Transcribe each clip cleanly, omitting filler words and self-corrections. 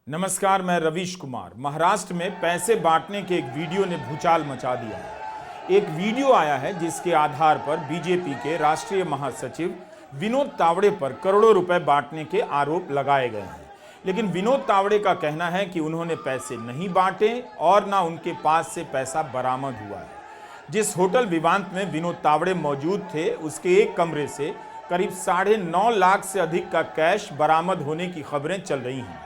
नमस्कार, मैं रवीश कुमार। महाराष्ट्र में पैसे बांटने के एक वीडियो ने भूचाल मचा दिया है। एक वीडियो आया है जिसके आधार पर बीजेपी के राष्ट्रीय महासचिव विनोद तावड़े पर करोड़ों रुपए बांटने के आरोप लगाए गए हैं। लेकिन विनोद तावड़े का कहना है कि उन्होंने पैसे नहीं बांटे और ना उनके पास से पैसा बरामद हुआ है। जिस होटल विवांत में विनोद तावड़े मौजूद थे, उसके एक कमरे से करीब 9.5 लाख से अधिक का कैश बरामद होने की खबरें चल रही हैं।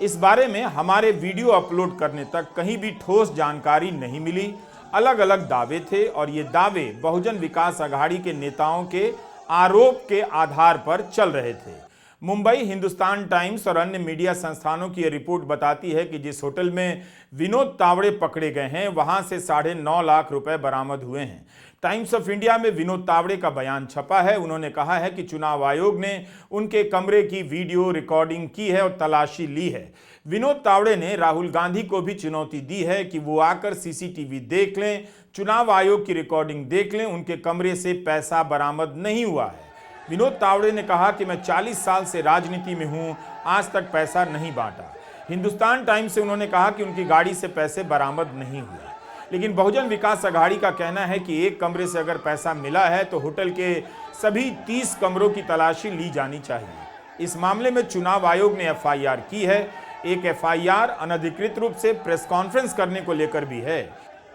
इस बारे में हमारे वीडियो अपलोड करने तक कहीं भी ठोस जानकारी नहीं मिली। अलग अलग दावे थे और ये दावे बहुजन विकास आघाड़ी के नेताओं के आरोप के आधार पर चल रहे थे। मुंबई, हिंदुस्तान टाइम्स और अन्य मीडिया संस्थानों की यह रिपोर्ट बताती है कि जिस होटल में विनोद तावड़े पकड़े गए हैं, वहां से 9.5 लाख रुपए बरामद हुए हैं। टाइम्स ऑफ इंडिया में विनोद तावड़े का बयान छपा है। उन्होंने कहा है कि चुनाव आयोग ने उनके कमरे की वीडियो रिकॉर्डिंग की है और तलाशी ली है। विनोद तावड़े ने राहुल गांधी को भी चुनौती दी है कि वो आकर सीसीटीवी देख लें, चुनाव आयोग की रिकॉर्डिंग देख लें। उनके कमरे से पैसा बरामद नहीं हुआ है। विनोद तावड़े ने कहा कि मैं 40 साल से राजनीति में हूं, आज तक पैसा नहीं बांटा। हिंदुस्तान टाइम्स से उन्होंने कहा कि उनकी गाड़ी से पैसे बरामद नहीं हुए। लेकिन बहुजन विकास आघाड़ी का कहना है कि एक कमरे से अगर पैसा मिला है तो होटल के सभी 30 कमरों की तलाशी ली जानी चाहिए। इस मामले में चुनाव आयोग ने एफआईआर की है। एक एफआईआर अनधिकृत रूप से प्रेस कॉन्फ्रेंस करने को लेकर भी है।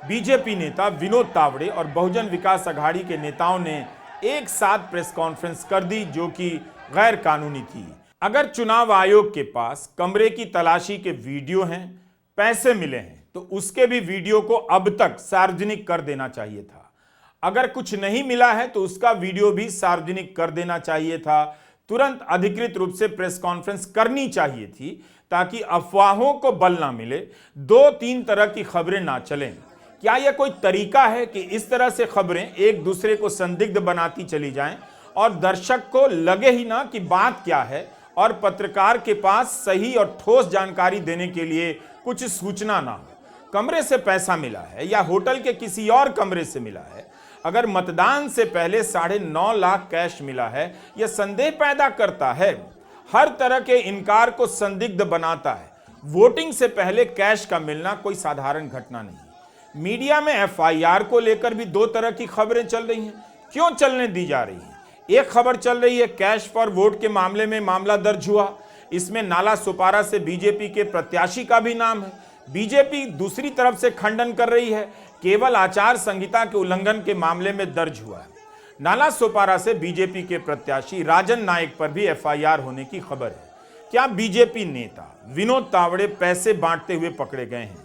बीजेपी नेता विनोद तावड़े और बहुजन विकास आघाड़ी के नेताओं ने एक साथ प्रेस कॉन्फ्रेंस कर दी, जो कि गैर कानूनी थी। अगर चुनाव आयोग के पास कमरे की तलाशी के वीडियो हैं, पैसे मिले हैं, तो उसके भी वीडियो को अब तक सार्वजनिक कर देना चाहिए था। अगर कुछ नहीं मिला है तो उसका वीडियो भी सार्वजनिक कर देना चाहिए था। तुरंत अधिकृत रूप से प्रेस कॉन्फ्रेंस करनी चाहिए थी, ताकि अफवाहों को बल ना मिले, 2-3 तरह की खबरें ना चलें। क्या यह कोई तरीका है कि इस तरह से खबरें एक दूसरे को संदिग्ध बनाती चली जाएं और दर्शक को लगे ही ना कि बात क्या है और पत्रकार के पास सही और ठोस जानकारी देने के लिए कुछ सूचना ना हो? कमरे से पैसा मिला है या होटल के किसी और कमरे से मिला है, अगर मतदान से पहले 9.5 लाख कैश मिला है, यह संदेह पैदा करता है। हर तरह के इनकार को संदिग्ध बनाता है। वोटिंग से पहले कैश का मिलना कोई साधारण घटना नहीं। मीडिया में एफआईआर को लेकर भी 2 तरह की खबरें चल रही हैं। क्यों चलने दी जा रही हैं? एक खबर चल रही है कैश फॉर वोट के मामले में मामला दर्ज हुआ। इसमें नाला सुपारा से बीजेपी के प्रत्याशी का भी नाम है। बीजेपी दूसरी तरफ से खंडन कर रही है, केवल आचार संहिता के उल्लंघन के मामले में दर्ज हुआ है। नाला सुपारा से बीजेपी के प्रत्याशी राजन नायक पर भी एफआईआर होने की खबर है। क्या बीजेपी नेता विनोद तावड़े पैसे बांटते हुए पकड़े गए हैं?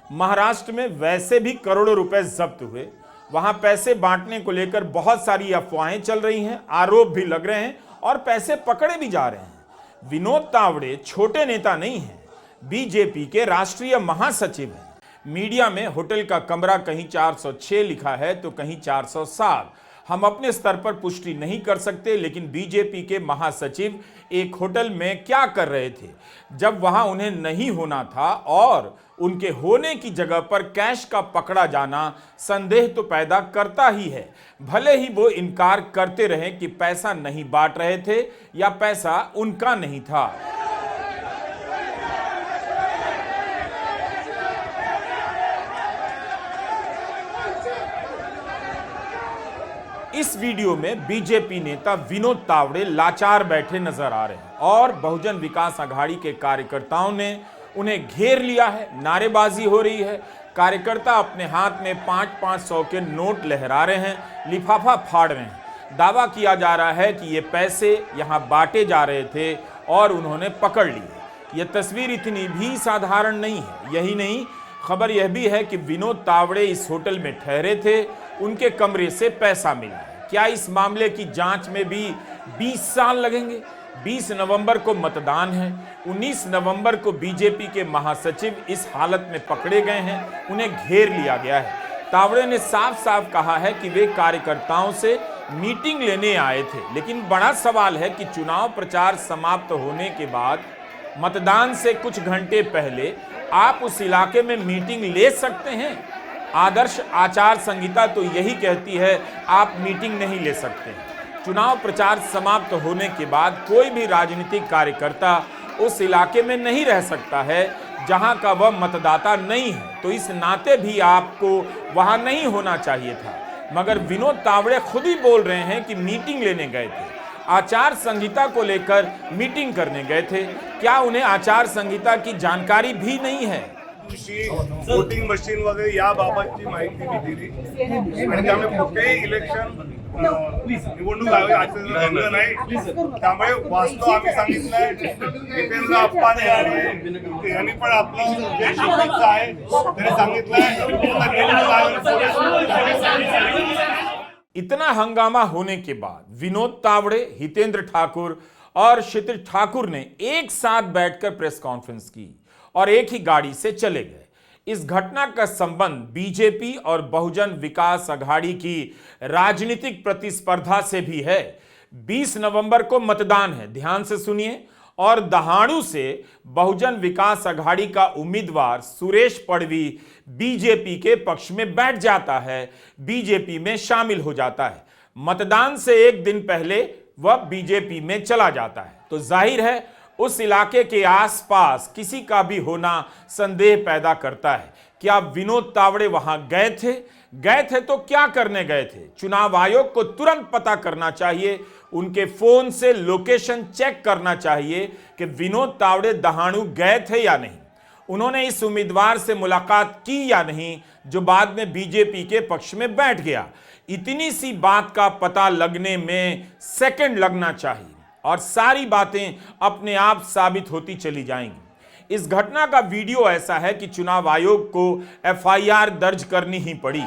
महाराष्ट्र में वैसे भी करोड़ों रुपए जब्त हुए। वहां पैसे बांटने को लेकर बहुत सारी अफवाहें चल रही हैं, आरोप भी लग रहे हैं और पैसे पकड़े भी जा रहे हैं। विनोद तावड़े छोटे नेता नहीं हैं, बीजेपी के राष्ट्रीय महासचिव हैं। मीडिया में होटल का कमरा कहीं 406 लिखा है तो कहीं 407। हम अपने स्तर पर पुष्टि नहीं कर सकते, लेकिन बीजेपी के महासचिव एक होटल में क्या कर रहे थे जब वहां उन्हें नहीं होना था, और उनके होने की जगह पर कैश का पकड़ा जाना संदेह तो पैदा करता ही है। भले ही वो इनकार करते रहें कि पैसा नहीं बांट रहे थे या पैसा उनका नहीं था। इस वीडियो में बीजेपी नेता विनोद तावड़े लाचार बैठे नजर आ रहे हैं और बहुजन विकास आघाड़ी के कार्यकर्ताओं ने उन्हें घेर लिया है। नारेबाजी हो रही है। कार्यकर्ता अपने हाथ में 500-500 के नोट लहरा रहे हैं, लिफाफा फाड़ रहे हैं। दावा किया जा रहा है कि ये पैसे यहां बांटे जा रहे थे और उन्होंने पकड़ लिए। यह तस्वीर इतनी भी साधारण नहीं है। यही नहीं, खबर यह भी है कि विनोद तावड़े इस होटल में ठहरे थे, उनके कमरे से पैसा मिला है। क्या इस मामले की जांच में भी 20 साल लगेंगे? 20 नवंबर को मतदान है। 19 नवंबर को बीजेपी के महासचिव इस हालत में पकड़े गए हैं, उन्हें घेर लिया गया है। तावड़े ने साफ साफ कहा है कि वे कार्यकर्ताओं से मीटिंग लेने आए थे। लेकिन बड़ा सवाल है कि चुनाव प्रचार समाप्त होने के बाद मतदान से कुछ घंटे पहले आप उस इलाके में मीटिंग ले सकते हैं? आदर्श आचार संहिता तो यही कहती है, आप मीटिंग नहीं ले सकते। चुनाव प्रचार समाप्त होने के बाद कोई भी राजनीतिक कार्यकर्ता उस इलाके में नहीं रह सकता है जहां का वह मतदाता नहीं है, तो इस नाते भी आपको वहां नहीं होना चाहिए था। मगर विनोद तावड़े खुद ही बोल रहे हैं कि मीटिंग लेने गए थे, आचार संहिता को लेकर मीटिंग करने गए थे। क्या उन्हें आचार संहिता की जानकारी भी नहीं है? वोटिंग मशीन वगैरे याबाबतची माहिती मी दिली आणि आम्ही कुठेही इलेक्शन निवडणूक आयोग आचरण नाही, त्यामुळे वास्तव आम्ही सांगितलंय। जितेंद्र अप्पाने यांनी पण आपलं जे शिकवलं आहे त्यांनी सांगितलंय। इतना हंगामा होने के बाद विनोद तावड़े, हितेंद्र ठाकुर और क्षितिज ठाकुर ने एक साथ बैठकर प्रेस कॉन्फ्रेंस की और एक ही गाड़ी से चले गए। इस घटना का संबंध बीजेपी और बहुजन विकास अघाड़ी की राजनीतिक प्रतिस्पर्धा से भी है। 20 नवंबर को मतदान है, ध्यान से सुनिए, और दहाड़ू से बहुजन विकास अघाड़ी का उम्मीदवार सुरेश पड़वी बीजेपी के पक्ष में बैठ जाता है, बीजेपी में शामिल हो जाता है। मतदान से एक दिन पहले वह बीजेपी में चला जाता है, तो जाहिर है उस इलाके के आसपास किसी का भी होना संदेह पैदा करता है। क्या विनोद तावड़े वहां गए थे? गए थे तो क्या करने गए थे? चुनाव आयोग को तुरंत पता करना चाहिए, उनके फोन से लोकेशन चेक करना चाहिए कि विनोद तावड़े दहाड़ू गए थे या नहीं, उन्होंने इस उम्मीदवार से मुलाकात की या नहीं जो बाद में बीजेपी के पक्ष में बैठ गया। इतनी सी बात का पता लगने में सेकंड लगना चाहिए और सारी बातें अपने आप साबित होती चली जाएंगी। इस घटना का वीडियो ऐसा है कि चुनाव आयोग को एफआईआर दर्ज करनी ही पड़ी।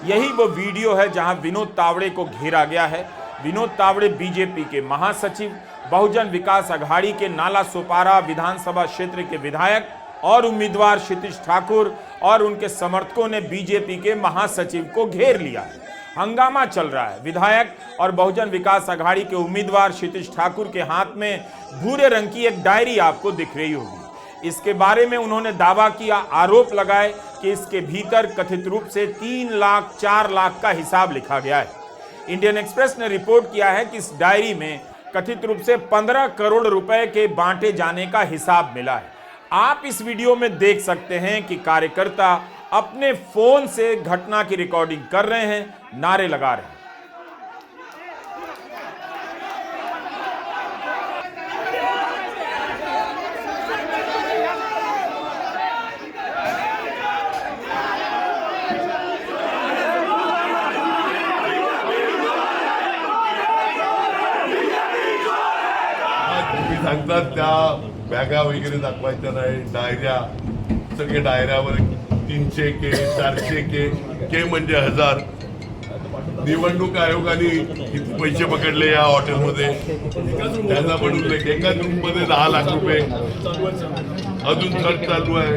यही वो वीडियो है जहां विनोद तावड़े को घेरा गया है। विनोद तावड़े बीजेपी के महासचिव, बहुजन विकास अघाड़ी के नाला सोपारा विधानसभा क्षेत्र के विधायक और उम्मीदवार क्षितिज ठाकुर और उनके समर्थकों ने बीजेपी के महासचिव को घेर लिया है। हंगामा चल रहा है। विधायक और बहुजन विकास अघाड़ी के उम्मीदवार क्षितिज ठाकुर के हाथ में भूरे रंग की एक डायरी आपको दिख रही होगी। इसके बारे में उन्होंने दावा किया, आरोप लगाए कि इसके भीतर कथित रूप से 3 लाख 4 लाख का हिसाब लिखा गया है। इंडियन एक्सप्रेस ने रिपोर्ट किया है कि इस डायरी में कथित रूप से 15 करोड़ रुपए के बांटे जाने का हिसाब मिला है। आप इस वीडियो में देख सकते हैं कि कार्यकर्ता अपने फोन से घटना की रिकॉर्डिंग कर रहे हैं, नारे लगा रहे हैं। सांगतात त्या बॅगा वगैरे दाखवायच्या नाही, डायऱ्या, सगळे डायऱ्यावर 300 के 400 के म्हणजे 1000। निवडणूक आयोगाने किती पैसे पकडले या हॉटेलमध्ये त्याचा पण उल्लेख, एकाच रूममध्ये 10 लाख रुपये अजून खर्च चालू आहे।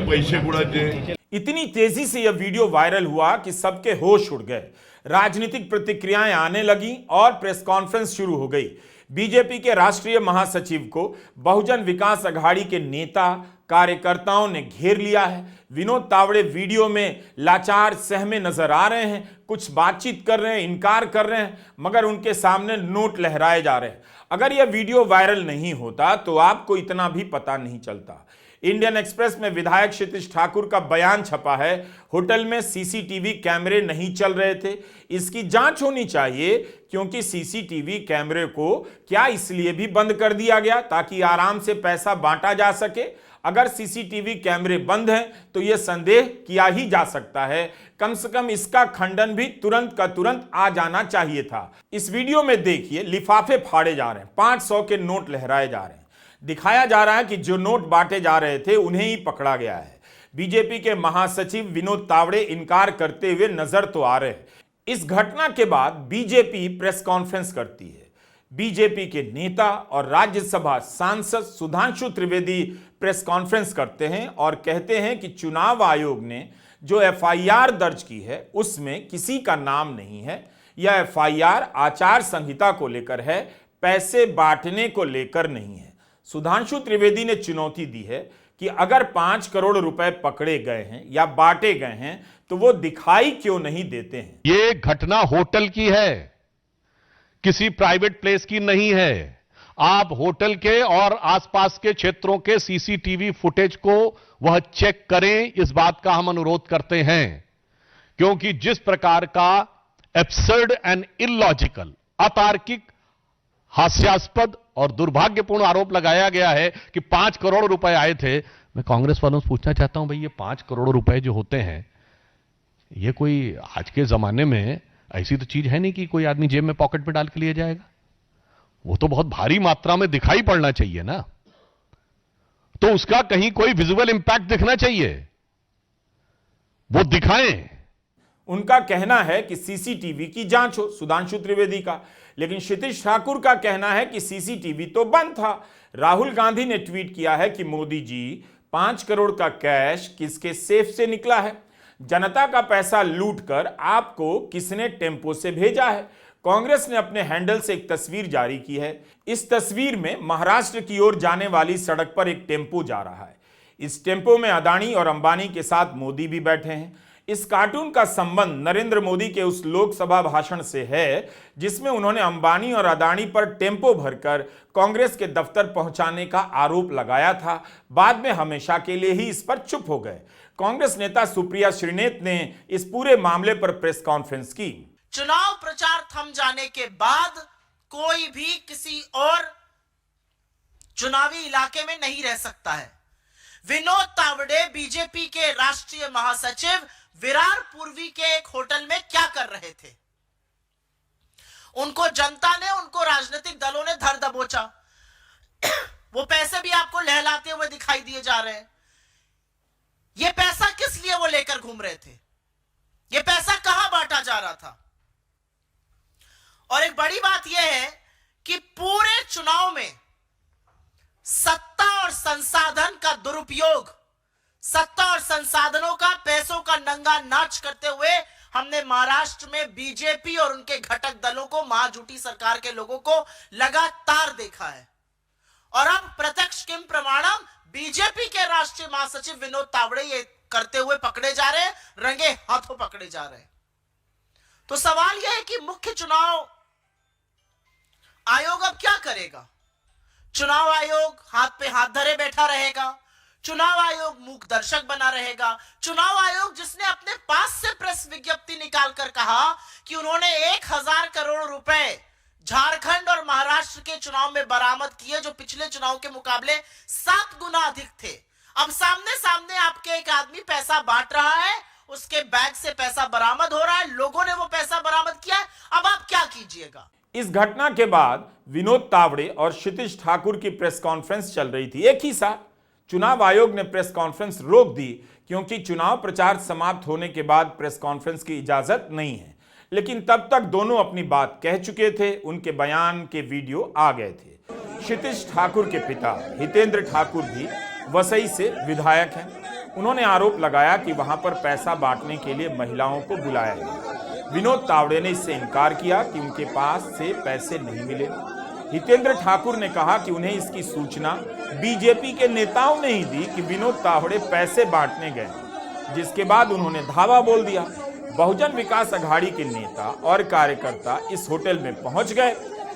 पैसे कुणाचे? इतनी तेजी से यह वीडियो वायरल हुआ कि सबके होश उड़ गए, राजनीतिक प्रतिक्रियाएं आने लगी और प्रेस कॉन्फ्रेंस शुरू हो गई। बीजेपी के राष्ट्रीय महासचिव को बहुजन विकास अघाड़ी के नेता कार्यकर्ताओं ने घेर लिया है। विनोद तावड़े वीडियो में लाचार सहमे नजर आ रहे हैं, कुछ बातचीत कर रहे हैं, इनकार कर रहे हैं, मगर उनके सामने नोट लहराए जा रहे हैं। अगर यह वीडियो वायरल नहीं होता तो आपको इतना भी पता नहीं चलता। इंडियन एक्सप्रेस में विधायक क्षितिज ठाकुर का बयान छपा है, होटल में सीसीटीवी कैमरे नहीं चल रहे थे, इसकी जांच होनी चाहिए, क्योंकि सीसीटीवी कैमरे को क्या इसलिए भी बंद कर दिया गया ताकि आराम से पैसा बांटा जा सके। अगर सीसीटीवी कैमरे बंद हैं तो यह संदेह किया ही जा सकता है, कम से कम इसका खंडन भी तुरंत का तुरंत आ जाना चाहिए था। इस वीडियो में देखिए, लिफाफे फाड़े जा रहे हैं, 500 के नोट लहराए जा रहे हैं, दिखाया जा रहा है कि जो नोट बांटे जा रहे थे उन्हें ही पकड़ा गया है। बीजेपी के महासचिव विनोद तावड़े इनकार करते हुए नजर तो आ रहे हैं। इस घटना के बाद बीजेपी प्रेस कॉन्फ्रेंस करती है। बीजेपी के नेता और राज्यसभा सांसद सुधांशु त्रिवेदी प्रेस कॉन्फ्रेंस करते हैं और कहते हैं कि चुनाव आयोग ने जो एफआईआर दर्ज की है उसमें किसी का नाम नहीं है। यह एफआईआर आचार संहिता को लेकर है, पैसे बांटने को लेकर नहीं है। सुधांशु त्रिवेदी ने चुनौती दी है कि अगर 5 करोड़ रुपए पकड़े गए हैं या बांटे गए हैं तो वो दिखाई क्यों नहीं देते हैं। ये घटना होटल की है, किसी प्राइवेट प्लेस की नहीं है। आप होटल के और आसपास के क्षेत्रों के सीसीटीवी फुटेज को वह चेक करें, इस बात का हम अनुरोध करते हैं, क्योंकि जिस प्रकार का एब्सर्ड एंड इलॉजिकल, अतार्किक, हास्यास्पद और दुर्भाग्यपूर्ण आरोप लगाया गया है कि 5 करोड़ रुपए आए थे। मैं कांग्रेस वालों से पूछना चाहता हूं, भाई ये 5 करोड़ रुपए जो होते हैं, ये कोई आज के जमाने में ऐसी तो चीज है नहीं कि कोई आदमी जेब में पॉकेट में डाल के लिए जाएगा। वो तो बहुत भारी मात्रा में दिखाई पड़ना चाहिए ना, तो उसका कहीं कोई विजुअल इंपैक्ट दिखना चाहिए, वो दिखाएं। उनका कहना है कि सीसीटीवी की जांच हो, सुधांशु त्रिवेदी का, लेकिन क्षितिज ठाकुर का कहना है कि सीसीटीवी तो बंद था। राहुल गांधी ने ट्वीट किया है कि मोदी जी 5 करोड़ का कैश किसके सेफ से निकला है, जनता का पैसा लूटकर आपको किसने टेम्पो से भेजा है। कांग्रेस ने अपने हैंडल से एक तस्वीर जारी की है। इस तस्वीर में महाराष्ट्र की ओर जाने वाली सड़क पर एक टेम्पो जा रहा है। इस टेम्पो में अदानी और अंबानी के साथ मोदी भी बैठे हैं। इस कार्टून का संबंध नरेंद्र मोदी के उस लोकसभा भाषण से है जिसमें उन्होंने अंबानी और अदानी पर टेम्पो भरकर कांग्रेस के दफ्तर पहुंचाने का आरोप लगाया था। बाद में हमेशा के लिए ही इस पर चुप हो गए। कांग्रेस नेता सुप्रिया श्रीनेत ने इस पूरे मामले पर प्रेस कॉन्फ्रेंस की। चुनाव प्रचार थम जाने के बाद कोई भी किसी और चुनावी इलाके में नहीं रह सकता है। विनोद तावड़े बीजेपी के राष्ट्रीय महासचिव विरार पूर्वी के एक होटल में क्या कर रहे थे? उनको जनता ने, उनको राजनीतिक दलों ने धर दबोचा। वो पैसे भी आपको लहलाते हुए दिखाई दिए जा रहे हैं। ये पैसा किस लिए वो लेकर घूम रहे थे? ये पैसा कहां बांटा जा रहा था? और एक बड़ी बात यह है कि पूरे चुनाव में सत्ता और संसाधन का दुरुपयोग, सत्ता और संसाधनों का, पैसों का नंगा नाच करते हुए हमने महाराष्ट्र में बीजेपी और उनके घटक दलों को, महाजूटी सरकार के लोगों को लगातार देखा है। और अब प्रत्यक्ष किम प्रमाणम बीजेपी के राष्ट्रीय महासचिव विनोद तावड़े ये करते हुए पकड़े जा रहे हैं, रंगे हाथों पकड़े जा रहे हैं। तो सवाल यह है कि मुख्य चुनाव आयोग अब क्या करेगा? चुनाव आयोग हाथ पे हाथ धरे बैठा रहेगा? चुनाव आयोग मूक दर्शक बना रहेगा? चुनाव आयोग जिसने अपने पास से प्रेस विज्ञप्ति निकालकर कहा कि उन्होंने 1000 करोड़ रुपए झारखंड और महाराष्ट्र के चुनाव में बरामद किए, जो पिछले चुनाव के मुकाबले 7 गुना अधिक थे। अब सामने सामने आपके एक आदमी पैसा बांट रहा है, उसके बैग से पैसा बरामद हो रहा है, लोगों ने वो पैसा बरामद किया है। अब आप क्या कीजिएगा? इस घटना के बाद विनोद तावड़े और क्षितिज ठाकुर की प्रेस कॉन्फ्रेंस चल रही थी एक ही साथ। चुनाव आयोग ने प्रेस कॉन्फ्रेंस रोक दी क्योंकि चुनाव प्रचार समाप्त होने के बाद प्रेस कॉन्फ्रेंस की इजाजत नहीं है, लेकिन तब तक दोनों अपनी बात कह चुके थे। उनके बयान के वीडियो आ गए थे। क्षितिज ठाकुर के पिता हितेंद्र ठाकुर भी वसई से विधायक हैं। उन्होंने आरोप लगाया कि वहां पर पैसा बांटने के लिए महिलाओं को बुलाया गया। विनोद तावड़े ने इससे इनकार किया कि उनके पास से पैसे नहीं मिले। हितेंद्र ठाकुर ने कहा कि उन्हें इसकी सूचना बीजेपी के नेताओं ने ही दी कि विनोद तावड़े पैसे बांटने गए, जिसके बाद उन्होंने धावा बोल दिया। बहुजन विकास अघाड़ी के नेता और कार्यकर्ता इस होटल में पहुंच गए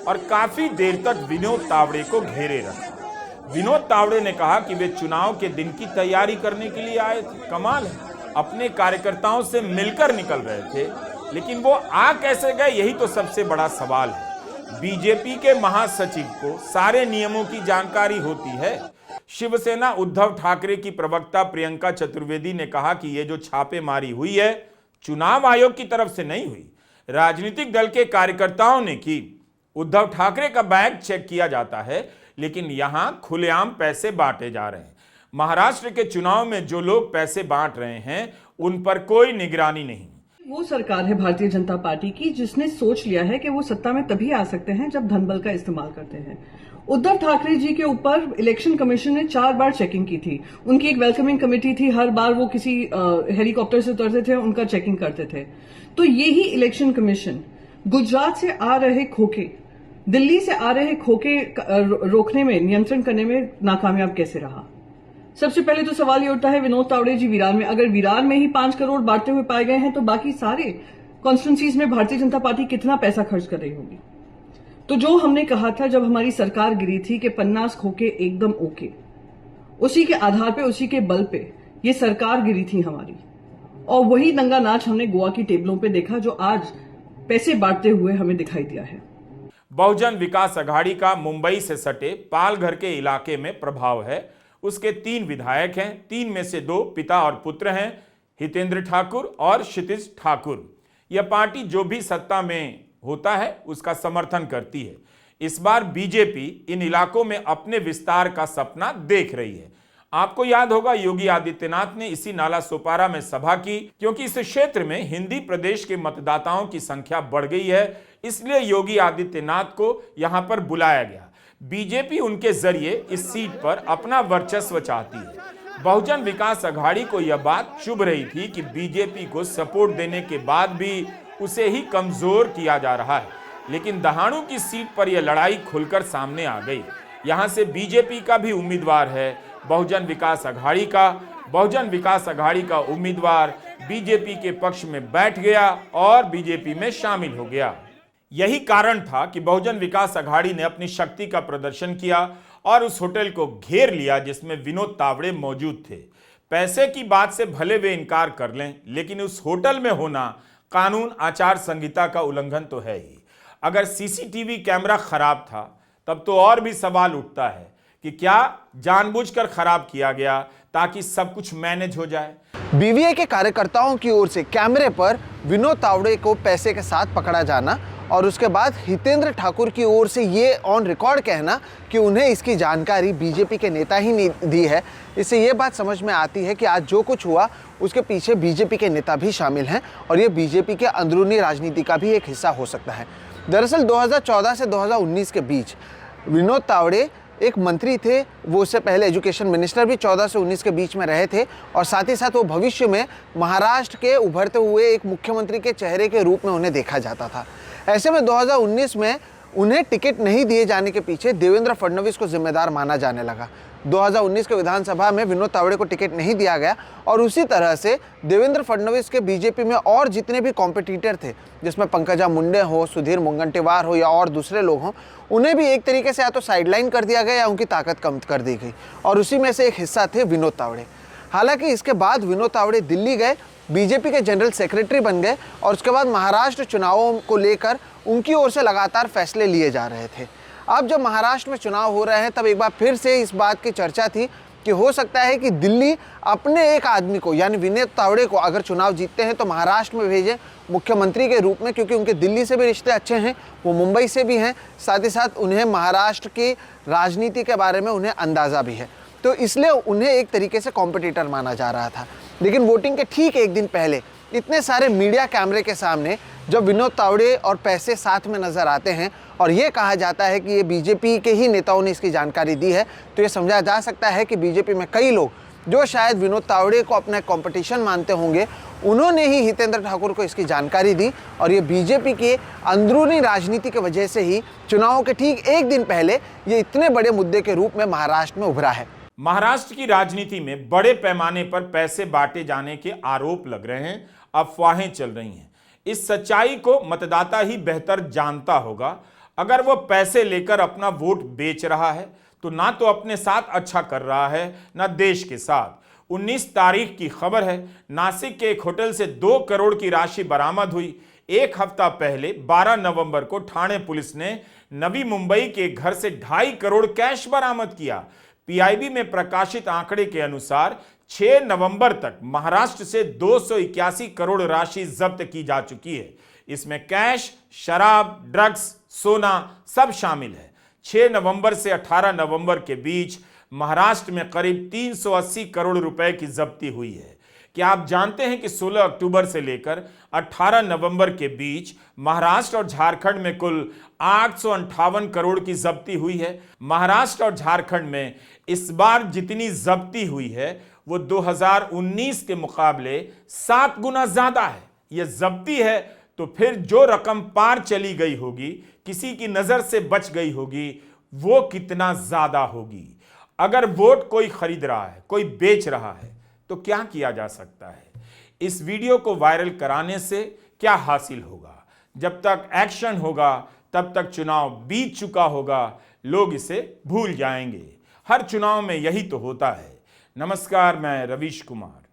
और काफी देर तक विनोद तावड़े को घेरे रखा। विनोद तावड़े ने कहा कि वे चुनाव के दिन की तैयारी करने के लिए आए थे। कमाल है, अपने कार्यकर्ताओं से मिलकर निकल रहे थे, लेकिन वो आ कैसे गए, यही तो सबसे बड़ा सवाल है। बीजेपी के महासचिव को सारे नियमों की जानकारी होती है। शिवसेना उद्धव ठाकरे की प्रवक्ता प्रियंका चतुर्वेदी ने कहा कि ये जो छापेमारी हुई है चुनाव आयोग की तरफ से नहीं हुई, राजनीतिक दल के कार्यकर्ताओं ने की। उद्धव ठाकरे का बैग चेक किया जाता है, लेकिन यहां खुलेआम पैसे बांटे जा रहे हैं। महाराष्ट्र के चुनाव में जो लोग पैसे बांट रहे हैं उन पर कोई निगरानी नहीं। वो सरकार है भारतीय जनता पार्टी की जिसने सोच लिया है कि वो सत्ता में तभी आ सकते हैं जब धनबल का इस्तेमाल करते हैं। उद्धव ठाकरे जी के ऊपर इलेक्शन कमीशन ने 4 बार चेकिंग की थी। उनकी एक वेलकमिंग कमेटी थी, हर बार वो किसी हेलीकॉप्टर से उतरते थे, उनका चेकिंग करते थे। तो यही इलेक्शन कमीशन गुजरात से आ रहे खोखे, दिल्ली से आ रहे खोखे रोकने में, नियंत्रण करने में नाकामयाब कैसे रहा? सबसे पहले तो सवाल ये उठता है विनोद तावड़े जी विरार में, अगर विरार में ही 5 करोड़ बांटते हुए पाए गए हैं तो बाकी सारे कॉन्स्टिट्यूंसीज में भारतीय जनता पार्टी कितना पैसा खर्च कर रही होगी। तो जो हमने कहा था जब हमारी सरकार गिरी थी कि पन्नास खोके एकदम ओके, उसी के आधार पे, उसी के बल पे ये सरकार गिरी थी हमारी, और वही दंगा नाच हमने गोवा की टेबलों पे देखा जो आज पैसे बांटते हुए हमें दिखाई दिया है। बहुजन विकास अघाड़ी का मुंबई से सटे पालघर के इलाके में प्रभाव है। उसके 3 विधायक हैं, 3 में से 2 पिता और पुत्र हैं, हितेंद्र ठाकुर और क्षितिज ठाकुर। यह पार्टी जो भी सत्ता में होता है उसका समर्थन करती है। इस बार बीजेपी इन इलाकों में अपने विस्तार का सपना देख रही है। आपको याद होगा योगी आदित्यनाथ ने इसी नाला सोपारा में सभा की, क्योंकि इस क्षेत्र में हिंदी प्रदेश के मतदाताओं की संख्या बढ़ गई है, इसलिए योगी आदित्यनाथ को यहां पर बुलाया गया। बीजेपी उनके जरिए इस सीट पर अपना वर्चस्व चाहती है। बहुजन विकास अघाड़ी को यह बात चुभ रही थी कि बीजेपी को सपोर्ट देने के बाद भी उसे ही कमजोर किया जा रहा है, लेकिन दहाड़ू की सीट पर यह लड़ाई खुलकर सामने आ गई। यहां से बीजेपी का भी उम्मीदवार है बहुजन विकास अघाड़ी का। बहुजन विकास अघाड़ी का उम्मीदवार बीजेपी के पक्ष में बैठ गया और बीजेपी में शामिल हो गया। यही कारण था कि बहुजन विकास अघाड़ी ने अपनी शक्ति का प्रदर्शन किया और उस होटल को घेर लिया जिसमें विनोद तावड़े मौजूद थे। पैसे की बात से भले वे इनकार कर लें, लेकिन उस होटल में होना कानून आचार संहिता का उल्लंघन तो है ही। अगर सीसीटीवी कैमरा खराब था तब तो और भी सवाल उठता है कि क्या जानबूझकर खराब किया गया ताकि सब कुछ मैनेज हो जाए। बीवीए के कार्यकर्ताओं की ओर से कैमरे पर विनोद तावड़े को पैसे के साथ पकड़ा जाना और उसके बाद हितेंद्र ठाकुर की ओर से ये ऑन रिकॉर्ड कहना कि उन्हें इसकी जानकारी बीजेपी के नेता ही ने दी है, इससे ये बात समझ में आती है कि आज जो कुछ हुआ उसके पीछे बीजेपी के नेता भी शामिल हैं और ये बीजेपी के अंदरूनी राजनीति का भी एक हिस्सा हो सकता है। दरअसल 2014 से 2019 के बीच विनोद तावड़े एक मंत्री थे, वो उससे पहले एजुकेशन मिनिस्टर भी 14 से 19 के बीच में रहे थे और साथ ही साथ वो भविष्य में महाराष्ट्र के उभरते हुए एक मुख्यमंत्री के चेहरे के रूप में उन्हें देखा जाता था। ऐसे में 2019 में उन्हें टिकट नहीं दिए जाने के पीछे देवेंद्र फडणवीस को जिम्मेदार माना जाने लगा। 2019 के विधानसभा में विनोद तावड़े को टिकट नहीं दिया गया और उसी तरह से देवेंद्र फडणवीस के बीजेपी में और जितने भी कॉम्पिटिटर थे, जिसमें पंकजा मुंडे हो, सुधीर मुनगंटीवार हो या और दूसरे लोग हों, उन्हें भी एक तरीके से या तो साइडलाइन कर दिया गया या उनकी ताकत कम कर दी गई और उसी में से एक हिस्सा थे विनोद तावड़े। हालांकि इसके बाद विनोद तावड़े दिल्ली गए, बीजेपी के जनरल सेक्रेटरी बन गए और उसके बाद महाराष्ट्र चुनावों को लेकर उनकी ओर से लगातार फैसले लिए जा रहे थे। अब जब महाराष्ट्र में चुनाव हो रहे हैं तब एक बार फिर से इस बात की चर्चा थी कि हो सकता है कि दिल्ली अपने एक आदमी को यानी विनोद तावड़े को अगर चुनाव जीतते हैं तो महाराष्ट्र में भेजें मुख्यमंत्री के रूप में, क्योंकि उनके दिल्ली से भी रिश्ते अच्छे हैं, वो मुंबई से भी हैं, साथ ही साथ उन्हें महाराष्ट्र की राजनीति के बारे में उन्हें अंदाज़ा भी है, तो इसलिए उन्हें एक तरीके से कॉम्पिटिटर माना जा रहा था। लेकिन वोटिंग के ठीक एक दिन पहले इतने सारे मीडिया कैमरे के सामने जब विनोद तावड़े और पैसे साथ में नज़र आते हैं और ये कहा जाता है कि ये बीजेपी के ही नेताओं ने इसकी जानकारी दी है, तो ये समझा जा सकता है कि बीजेपी में कई लोग जो शायद विनोद तावड़े को अपना कंपटीशन मानते होंगे, उन्होंने ही हितेंद्र ठाकुर को इसकी जानकारी दी और ये बीजेपी के अंदरूनी राजनीति की वजह से ही चुनावों के ठीक एक दिन पहले ये इतने बड़े मुद्दे के रूप में महाराष्ट्र में उभरा है। महाराष्ट्र की राजनीति में बड़े पैमाने पर पैसे बांटे जाने के आरोप लग रहे हैं, अफवाहें चल रही हैं। इस सच्चाई को मतदाता ही बेहतर जानता होगा। अगर वो पैसे लेकर अपना वोट बेच रहा है तो ना तो अपने साथ अच्छा कर रहा है, ना देश के साथ। 19 तारीख की खबर है, नासिक के एक होटल से 2 करोड़ की राशि बरामद हुई। एक हफ्ता पहले 12 नवंबर को ठाणे पुलिस ने नवी मुंबई के घर से 2.5 करोड़ कैश बरामद किया। पीआईबी में प्रकाशित आंकड़े के अनुसार 6 नवंबर तक महाराष्ट्र से 281 करोड़ राशि जब्त की जा चुकी है। इसमें कैश, शराब, ड्रग्स, सोना सब शामिल है। 6 नवंबर से 18 नवंबर के बीच महाराष्ट्र में करीब 380 करोड़ रुपए की जब्ती हुई है। क्या आप जानते हैं कि 16 अक्टूबर से लेकर 18 नवंबर के बीच महाराष्ट्र और झारखंड में कुल 858 करोड़ की जब्ती हुई है। महाराष्ट्र और झारखंड में इस बार जितनी जब्ती हुई है वो 2019 के मुकाबले 7 गुना ज्यादा है। यह जब्ती है तो फिर जो रकम पार चली गई होगी, किसी की नजर से बच गई होगी, वो कितना ज्यादा होगी। अगर वोट कोई खरीद रहा है, कोई बेच रहा है, तो क्या किया जा सकता है? इस वीडियो को वायरल कराने से क्या हासिल होगा? जब तक एक्शन होगा तब तक चुनाव बीत चुका होगा, लोग इसे भूल जाएंगे। हर चुनाव में यही तो होता है। नमस्कार, मैं रवीश कुमार।